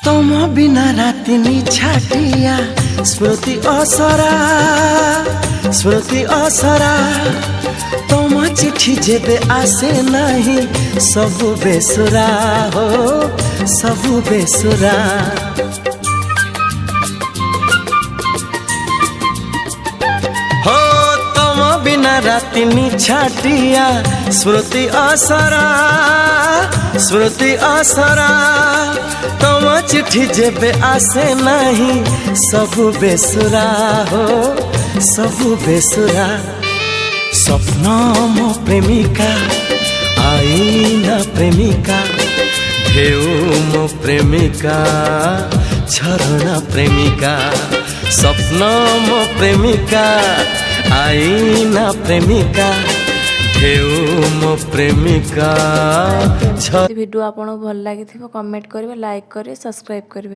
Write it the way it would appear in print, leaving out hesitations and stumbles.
तुम बिना रातिनी छाटिया स्मृति असरा तुम चिठी जेबे आसे नहीं सबु बेसुरा हो सबु बेसुरा हो तुम बिना रातिनी छाटिया स्मृति असरा तुम चिठी जेबे आसे नहीं सबु बेसुरा हो सबु बेसुरा स्वप्न मो प्रेमिका आई ना प्रेमिका ढेउ मो प्रेमिका झरणा प्रेमिका स्वप्न मो प्रेमिका आई ना प्रेमिका ढेउ मो प्रेमिका। वीडियो आपको भल लगी कमेंट करेंगे लाइक करेंगे सब्सक्राइब करेंगे।